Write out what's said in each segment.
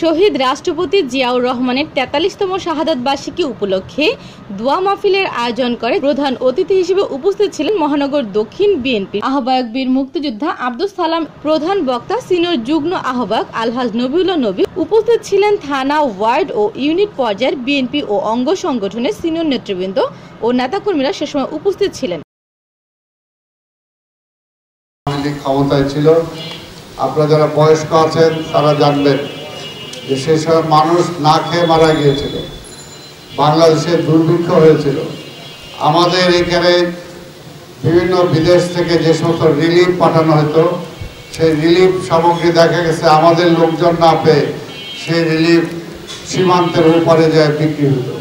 শহীদ রাষ্ট্রপতি জিয়াউর রহমানের ৪৩তম শাহাদাত বার্ষিকী উপলক্ষে দোয়া মাহফিলের আয়োজন করে। প্রধান অতিথি হিসেবে উপস্থিত ছিলেন মহানগর দক্ষিণ বিএনপির আহ্বায়ক বীর মুক্তিযোদ্ধা আব্দুস সালাম, প্রধান বক্তা সিনিয়র যুগ্ম আহ্বায়ক আলহাজ নবীউল্লাহ নবী। উপস্থিত ছিলেন থানা, ওয়ার্ড ও ইউনিট পর্যায়ের বিএনপি ও অঙ্গ সংগঠনের সিনিয়র নেতৃবৃন্দ ও নেতাকর্মীরা সে সময় উপস্থিত ছিলেন। ক্ষমতায় ছিল, আপনারা যারা বয়স্ক আছেন তারা জানবেন যে সেই সময় মানুষ না খেয়ে মারা গিয়েছিল, বাংলাদেশে দুর্ভিক্ষ হয়েছিল। আমাদের এখানে বিভিন্ন বিদেশ থেকে যে সমস্ত রিলিফ পাঠানো হতো, সেই রিলিফ সামগ্রী দেখা গেছে আমাদের লোকজন না পেয়ে সেই রিলিফ সীমান্তের উপরে যায় বিক্রি হতো।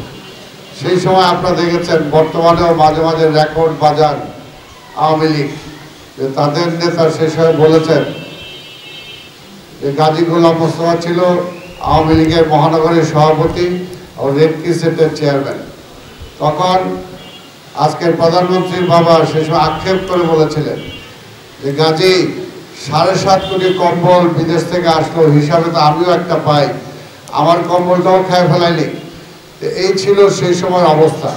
সেই সময় আপনারা দেখেছেন, বর্তমানেও মাঝে মাঝে রেকর্ড বাজার আওয়ামী লীগ, যে তাদের নেতা সেই সময় বলেছেন যে গাজী গোলাম মোস্তফা ছিল আওয়ামী লীগের মহানগরের সভাপতি ও রেড ক্রিসেন্টের চেয়ারম্যান। তখন আজকের প্রধানমন্ত্রীর বাবা সে সময় আক্ষেপ করে বলেছিলেন যে গাজী ৭.৫ কোটি কম্বল বিদেশ থেকে আসলো, হিসাবে তো আমিও একটা পাই, আমার কম্বলটাও খেয়ে ফেলাইনি। এই ছিল সেই সময়ের অবস্থা।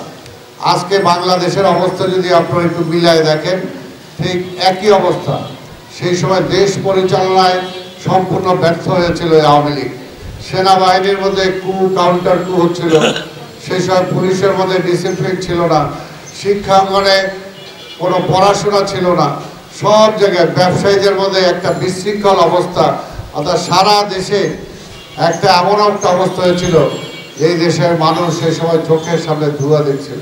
আজকে বাংলাদেশের অবস্থা যদি আপনারা একটু মিলায় দেখেন, ঠিক একই অবস্থা। সেই সময় দেশ পরিচালনায় সম্পূর্ণ ব্যর্থ হয়েছিল আওয়ামী লীগ। সেনাবাহিনীর মধ্যে কাউন্টার কু হচ্ছিল, সেই সময় পুলিশের মধ্যে ডিসিপ্লিন ছিল না, শিক্ষাঙ্গনে কোনো পড়াশোনা ছিল না, সব জায়গায় ব্যবসায়ীদের মধ্যে একটা বিশৃঙ্খল অবস্থা। অর্থাৎ সারা দেশে একটা এমন একটা অবস্থা হয়েছিল, এই দেশের মানুষ সেই সময় চোখের সামনে ধোঁয়া দেখছিল।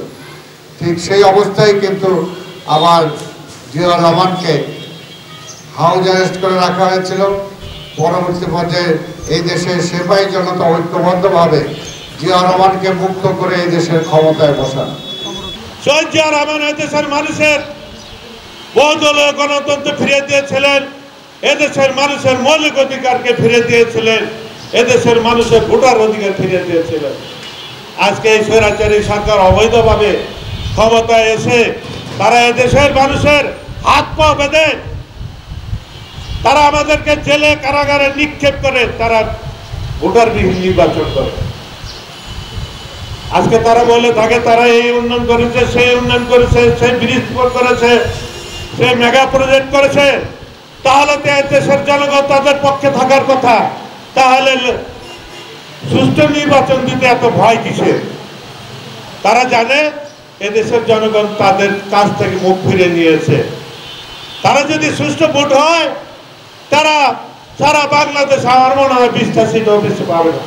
ঠিক সেই অবস্থায় কিন্তু আবার জিয়াউর রহমানকে হাউস অ্যারেস্ট করে রাখা হয়েছিল। পরবর্তী পর্যায়ে এই দেশের সেবাই জনতা ঐক্যবদ্ধভাবে জিয়াউর রহমানকে মুক্ত করে এই দেশের ক্ষমতায় বসান। শহীদ জিয়াউর রহমান এদেশের মানুষের বহুদলীয় গণতন্ত্র ফিরে দিয়েছিলেন, এদেশের মানুষের মৌলিক অধিকারকে ফিরে দিয়েছিলেন, এদেশের মানুষের ভোটার অধিকার ফিরে দিয়েছিলেন। আজকে এই স্বৈরাচারী সরকার অবৈধভাবে ক্ষমতায় এসে তারা এদেশের মানুষের হাত পা বেঁধে তারা আমাদেরকে জেলে কারাগারে নিক্ষেপ করে, তারা ভোটারবিহীন নির্বাচন করে। আজকে তারা বলে থাকে তারা এই উন্নয়ন করেছে, সেই উন্নয়ন করেছে, সেই ব্রিজ করেছে, সেই মেগা প্রজেক্ট করেছে। তাহলে তো দেশের জনগণ তাদের পক্ষে থাকার কথা, তাহলে সুষ্ঠু নির্বাচন দিতে এত ভয় কিসের? তারা জানে এদেশের জনগণ তাদের কাছ থেকে মুখ ফিরে নিয়েছে। তারা যদি সুষ্ঠু ভোট হয়, তারা সারা বাংলাদেশ আমার মনে হয় 20টা সিট বেশি পাবে না।